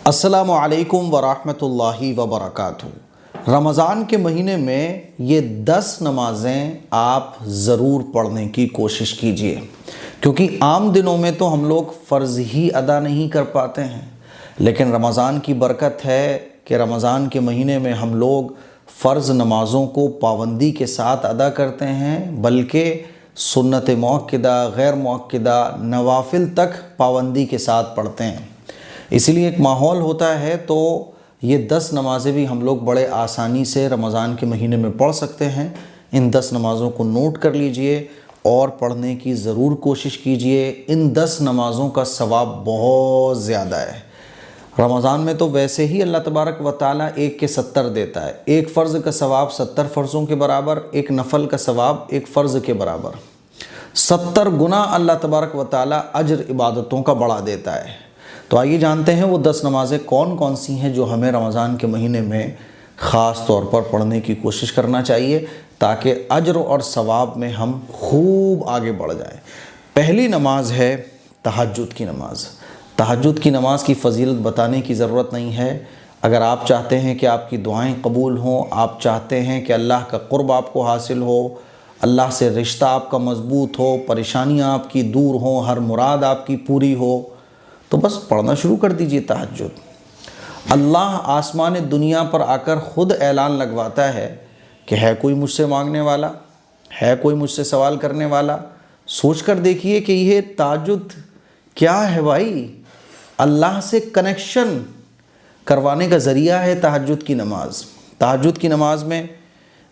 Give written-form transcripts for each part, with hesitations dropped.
अस्सलामु अलैकुम वरहमतुल्लाहि वबरकातुहू। रमज़ान के महीने में ये 10 नमाज़ें आप ज़रूर पढ़ने की कोशिश कीजिए, क्योंकि आम दिनों में तो हम लोग फ़र्ज़ ही अदा नहीं कर पाते हैं, लेकिन रमज़ान की बरकत है कि रमज़ान के महीने में हम लोग फ़र्ज़ नमाज़ों को पाबंदी के साथ अदा करते हैं, बल्कि सुन्नत मुअक्कदा, गैर मुअक्कदा, नवाफिल तक पाबंदी के साथ पढ़ते हैं। इसीलिए एक माहौल होता है, तो ये 10 नमाज़ें भी हम लोग बड़े आसानी से रमज़ान के महीने में पढ़ सकते हैं। इन 10 नमाज़ों को नोट कर लीजिए और पढ़ने की ज़रूर कोशिश कीजिए। इन 10 नमाज़ों का सवाब बहुत ज़्यादा है। रमज़ान में तो वैसे ही अल्लाह तबारक व तआला 1 के 70 देता है। एक फ़र्ज़ का सवाब 70 फ़र्ज़ों के बराबर, एक नफ़ल का सवाब एक फ़र्ज़ के बराबर। 70 गुना अल्लाह तबारक व तआला अज्र इबादतों का बढ़ा देता है। तो आइए जानते हैं वो 10 नमाज़ें कौन कौन सी हैं जो हमें रमज़ान के महीने में ख़ास तौर पर पढ़ने की कोशिश करना चाहिए, ताकि अज्र और सवाब में हम खूब आगे बढ़ जाएं। पहली नमाज है तहज्जुद की नमाज़। तहज्जुद की नमाज़ की फ़जीलत बताने की ज़रूरत नहीं है। अगर आप चाहते हैं कि आपकी दुआएं कबूल हों, आप चाहते हैं कि अल्लाह का क़ुर्ब आपको हासिल हो, अल्लाह से रिश्ता आपका मज़बूत हो, परेशानियाँ आपकी दूर हों, हर मुराद आपकी पूरी हो, तो बस पढ़ना शुरू कर दीजिए तहज्जुद। अल्लाह आसमान दुनिया पर आकर ख़ुद ऐलान लगवाता है कि है कोई मुझसे मांगने वाला, है कोई मुझसे सवाल करने वाला। सोच कर देखिए कि ये तहज्जुद क्या है भाई। अल्लाह से कनेक्शन करवाने का ज़रिया है तहज्जुद की नमाज़। तहज्जुद की नमाज़ में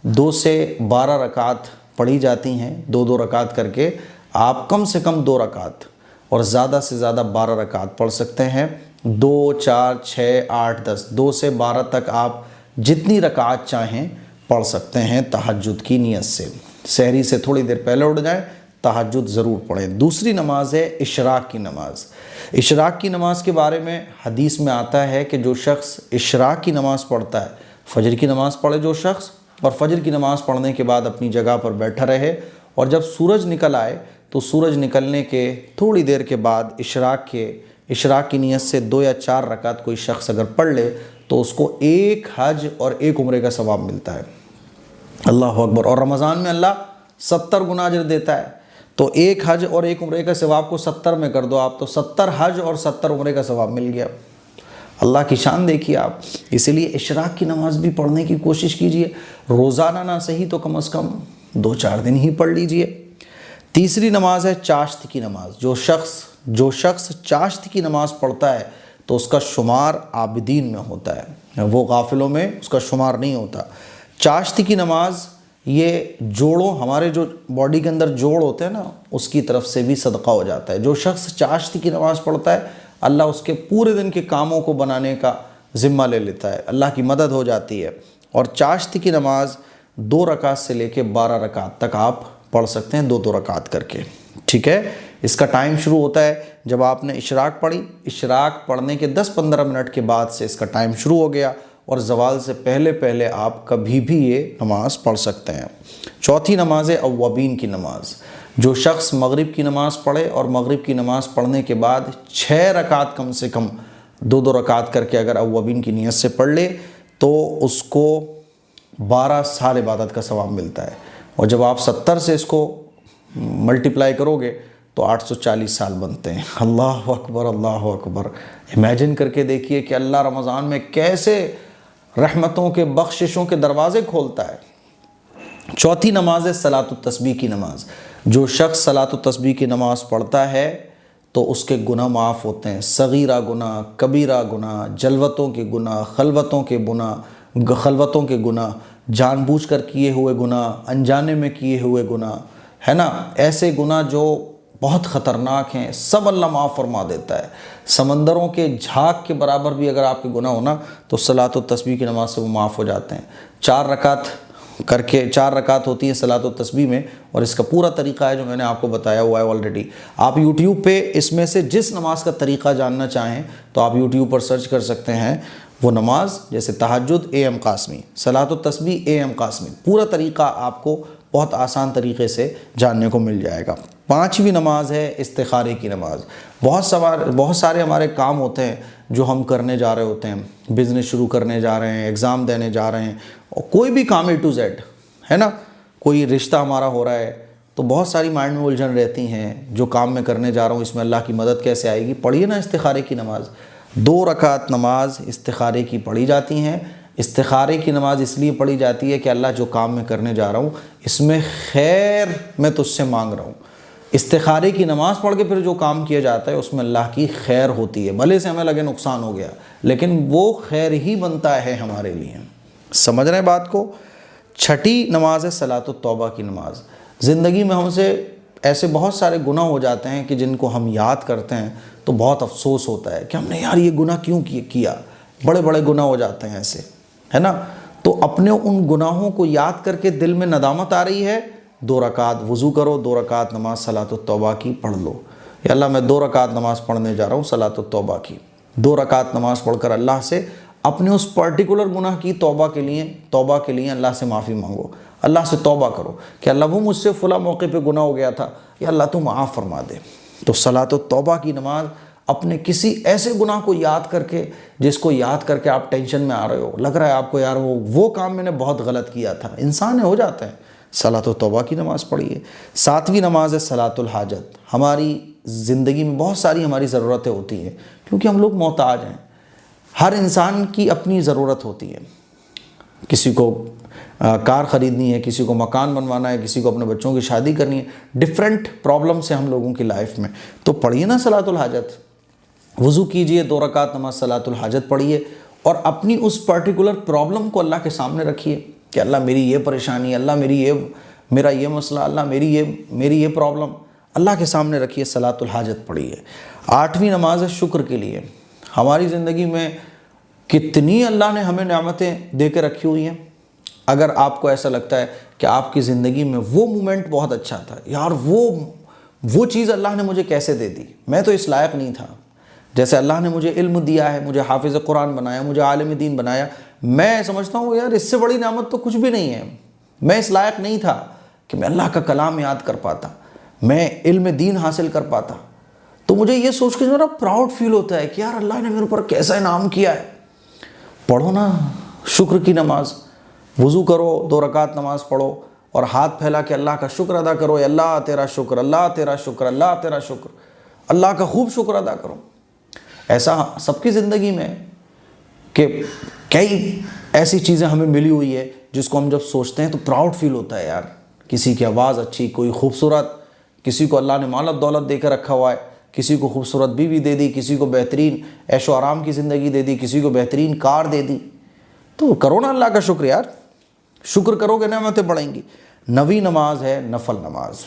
2 से 12 रकात पढ़ी जाती हैं। 2-2 रकात करके आप कम से कम 2 रकात और ज़्यादा से ज़्यादा 12 रकात पढ़ सकते हैं। 2, 4, 6, 8, 10, 2 से 12 तक आप जितनी रकात चाहें पढ़ सकते हैं तहज्जुद की नीयत से। सहरी से थोड़ी देर पहले उठ जाएं, तहज्जुद ज़रूर पढ़ें। दूसरी नमाज है इशराक की नमाज़। इशराक की नमाज़ के बारे में हदीस में आता है कि जो शख्स इशराक की नमाज़ पढ़ता है, फ़जर की नमाज़ पढ़े जो शख्स, और फ़जर की नमाज़ पढ़ने के बाद अपनी जगह पर बैठा रहे, और जब सूरज निकल आए तो सूरज निकलने के थोड़ी देर के बाद इशराक की नीयत से 2 या 4 रकात कोई शख्स अगर पढ़ ले तो उसको 1 हज और 1 उम्रे का सवाब मिलता है। अल्लाह अकबर। और रमज़ान में अल्लाह 70 गुना अजर देता है, तो 1 हज और 1 उम्रे का सवाब को 70 में कर दो आप, तो 70 हज और 70 उम्रे का सवाब मिल गया। अल्लाह की शान देखिए आप। इसीलिए इशराक की नमाज़ भी पढ़ने की कोशिश कीजिए। रोज़ाना ना सही तो कम से कम 2-4 दिन ही पढ़ लीजिए। तीसरी नमाज है चाश्त की नमाज़। जो शख्स चाश्त की नमाज़ पढ़ता है तो उसका शुमार आबिदीन में होता है, वो गाफिलों में उसका शुमार नहीं होता। चाश्त की नमाज़ ये जोड़ों, हमारे जो बॉडी के अंदर जोड़ होते हैं ना, उसकी तरफ से भी सदका हो जाता है। जो शख्स चाश्त की नमाज़ पढ़ता है, अल्लाह उसके पूरे दिन के कामों को बनाने का ज़िम्मा ले लेता है, अल्लाह की मदद हो जाती है। और चाश्त की नमाज़ 2 रकात से लेके 12 रकात तक आप पढ़ सकते हैं, 2-2 रकात करके। ठीक है। इसका टाइम शुरू होता है जब आपने इशराक पढ़ी, इशराक पढ़ने के 10-15 मिनट के बाद से इसका टाइम शुरू हो गया, और ज़वाल से पहले पहले आप कभी भी ये नमाज़ पढ़ सकते हैं। चौथी नमाज है अव्वाबीन की नमाज़। जो शख्स मगरिब की नमाज़ पढ़े और मगरिब की नमाज़ पढ़ने के बाद 6 रकात कम से कम 2-2 रकात करके अगर अव्वाबीन की नीयत से पढ़ ले तो उसको 12 साल इबादत का सवाब मिलता है। और जब आप 70 से इसको मल्टीप्लाई करोगे तो 840 साल बनते हैं। अल्लाह अकबर, अल्लाह अकबर। इमेजिन करके देखिए कि अल्लाह रमज़ान में कैसे रहमतों के, बख्शिशों के दरवाज़े खोलता है। चौथी नमाज है सलातुत तस्बीह की नमाज़। जो शख्स सलातुत तस्बीह की नमाज़ पढ़ता है तो उसके गुनाह माफ़ होते हैं। सगीरा गुनाह, कबीरा गुनाह, जलवतों के गुनाह, खलवतों के गुनाह, जानबूझकर किए हुए गुनाह, अनजाने में किए हुए गुनाह, है ना, ऐसे गुनाह जो बहुत ख़तरनाक हैं, सब अल्लाह माफ़ फरमा देता है। समंदरों के झाग के बराबर भी अगर आपके गुनाह हो ना, तो सलातुत तस्बीह की नमाज़ से वो माफ़ हो जाते हैं। 4 रकात होती है सलातुत तस्बीह में, और इसका पूरा तरीक़ा है जो मैंने आपको बताया हुआ है ऑलरेडी। आप यूट्यूब पे इसमें से जिस नमाज का तरीक़ा जानना चाहें तो आप यूट्यूब पर सर्च कर सकते हैं वो नमाज, जैसे तहज्जुद AM कासमी, सलातुत तस्बीह AM कासमी, पूरा तरीक़ा आपको बहुत आसान तरीके से जानने को मिल जाएगा। पांचवी नमाज है इस्तिखारे की नमाज। बहुत सारे हमारे काम होते हैं जो हम करने जा रहे होते हैं, बिज़नेस शुरू करने जा रहे हैं, एग्ज़ाम देने जा रहे हैं, और कोई भी काम A to Z है ना, कोई रिश्ता हमारा हो रहा है, तो बहुत सारी माइंड में उलझन रहती हैं, जो काम मैं करने जा रहा हूँ इसमें अल्लाह की मदद कैसे आएगी। पढ़िए ना इस्तिखारे की नमाज। 2 रकात नमाज इस्तिखारे की पढ़ी जाती हैं। इस्तिखारे की नमाज इसलिए पढ़ी जाती है कि अल्लाह जो काम मैं करने जा रहा हूँ इसमें खैर मैं तुझसे मांग रहा हूँ। इस्तिखारे की नमाज पढ़ के फिर जो काम किया जाता है उसमें अल्लाह की खैर होती है, भले से हमें लगे नुकसान हो गया, लेकिन वो खैर ही बनता है हमारे लिए। समझ रहे हैं बात को। छठी नमाज है सलातुत तौबा की नमाज। ज़िंदगी में हमसे ऐसे बहुत सारे गुनाह हो जाते हैं कि जिनको हम याद करते हैं तो बहुत अफसोस होता है कि हमने यार ये गुनाह क्यों किया। बड़े बड़े गुनाह हो जाते हैं ऐसे, है ना। तो अपने उन गुनाहों को याद करके दिल में नदामत आ रही है, 2 रकात वज़ू करो, 2 रकात नमाज सलातुत तौबा की पढ़ लो। या अल्लाह मैं 2 रकात नमाज पढ़ने जा रहा हूँ सलातुत तौबा की। 2 रकात नमाज पढ़कर अल्लाह से अपने उस पर्टिकुलर गुनाह की तौबा के लिए अल्लाह से माफ़ी मांगो, अल्लाह से तौबा करो कि अल्लाह वो मुझसे फ़ला मौके पे गुनाह हो गया था, या अल्लाह तू माफ़ फरमा दे। तो सलातुत तौबा की नमाज अपने किसी ऐसे गुनाह को याद करके, जिसको याद करके आप टेंशन में आ रहे हो, लग रहा है आपको यार वो काम मैंने बहुत गलत किया था, इंसान हो जाता है, सलातुत तौबा की नमाज़ पढ़िए। 7वीं नमाज है सलातुल हाजत। हमारी ज़िंदगी में बहुत सारी हमारी ज़रूरतें होती हैं, क्योंकि हम लोग मोहताज हैं। हर इंसान की अपनी ज़रूरत होती है। किसी को कार ख़रीदनी है, किसी को मकान बनवाना है, किसी को अपने बच्चों की शादी करनी है। डिफरेंट प्रॉब्लम्स हैं हम लोगों की लाइफ में। तो पढ़िए ना सलातुल हाजत, वज़ू कीजिए, 2 रकात नमाज सलातुल हाजत पढ़िए, और अपनी उस पर्टिकुलर प्रॉब्लम को अल्लाह के सामने रखिए कि अल्लाह मेरी ये परेशानी, अल्लाह मेरा ये मसला, अल्लाह मेरी ये प्रॉब्लम अल्लाह के सामने रखिए, सलातुल हाजत पढ़िए। 8वीं नमाज है शुक्र के लिए। हमारी ज़िंदगी में कितनी अल्लाह ने हमें नेमतें दे के रखी हुई हैं। अगर आपको ऐसा लगता है कि आपकी ज़िंदगी में वो मोमेंट बहुत अच्छा था, यार वो चीज़ अल्लाह ने मुझे कैसे दे दी, मैं तो इस लायक नहीं था। जैसे अल्लाह ने मुझे इल्म दिया है, मुझे हाफिज़ कुरान बनाया, मुझे आलिम दीन बनाया, मैं समझता हूँ यार इससे बड़ी नेमत तो कुछ भी नहीं है। मैं इस लायक नहीं था कि मैं अल्लाह का कलाम याद कर पाता, मैं इल्म दीन हासिल कर पाता। तो मुझे ये सोच के मेरा प्राउड फील होता है कि यार अल्लाह ने मेरे ऊपर कैसा इनाम किया है। पढ़ो ना शुक्र की नमाज, वज़ू करो, 2 रकात नमाज पढ़ो, और हाथ फैला के अल्लाह का शुक्र अदा करो। अल्लाह तेरा शुक्र, अल्लाह तेरा शुक्र, अल्लाह तेरा शुक्र, अल्लाह का खूब शुक्र अदा करो। ऐसा सबकी ज़िंदगी में कि कई ऐसी चीज़ें हमें मिली हुई है जिसको हम जब सोचते हैं तो प्राउड फील होता है यार। किसी की आवाज़ अच्छी, कोई खूबसूरत, किसी को अल्लाह ने माल दौलत देकर रखा हुआ है, किसी को खूबसूरत बीवी दे दी, किसी को बेहतरीन ऐशो आराम की ज़िंदगी दे दी, किसी को बेहतरीन कार दे दी। तो करो ना अल्लाह का शुक्र यार, शुक्र करोगे नेमतें बढ़ेंगी। 9वीं नमाज है नफल नमाज,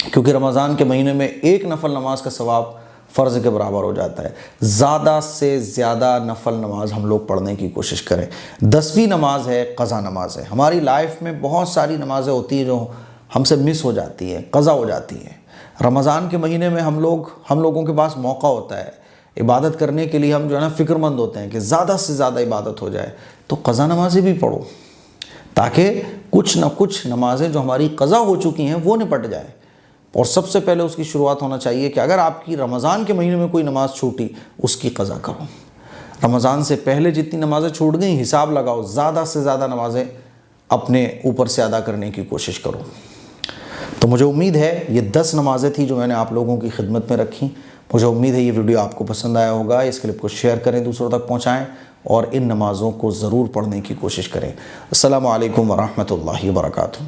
क्योंकि रमज़ान के महीने में एक नफल नमाज का सवाब फ़र्ज़ के बराबर हो जाता है। ज़्यादा से ज़्यादा नफल नमाज हम लोग पढ़ने की कोशिश करें। 10वीं नमाज है क़ज़ा नमाज है। हमारी लाइफ में बहुत सारी नमाज़ें होती हैं जो हमसे मिस हो जाती हैं, क़ज़ा हो जाती हैं। रमज़ान के महीने में हम लोगों के पास मौका होता है इबादत करने के लिए, हम जो है ना फ़िक्रमंद होते हैं कि ज़्यादा से ज़्यादा इबादत हो जाए। तो क़ज़ा नमाज़ें भी पढ़ो, ताकि कुछ ना कुछ नमाज़ें जो हमारी क़ज़ा हो चुकी हैं वो निपट जाए। और सबसे पहले उसकी शुरुआत होना चाहिए कि अगर आपकी रमज़ान के महीने में कोई नमाज़ छूटी, उसकी क़ज़ा करो। रमज़ान से पहले जितनी नमाज़ें छूट गई हिसाब लगाओ, ज़्यादा से ज़्यादा नमाज़ें अपने ऊपर से अदा करने की कोशिश करो। तो मुझे उम्मीद है ये 10 नमाज़ें थी जो मैंने आप लोगों की खिदमत में रखी। मुझे उम्मीद है ये वीडियो आपको पसंद आया होगा। इस क्लिप को शेयर करें, दूसरों तक पहुँचाएँ, और इन नमाज़ों को ज़रूर पढ़ने की कोशिश करें। अस्सलामु अलैकुम व रहमतुल्लाहि व बरकातुहू।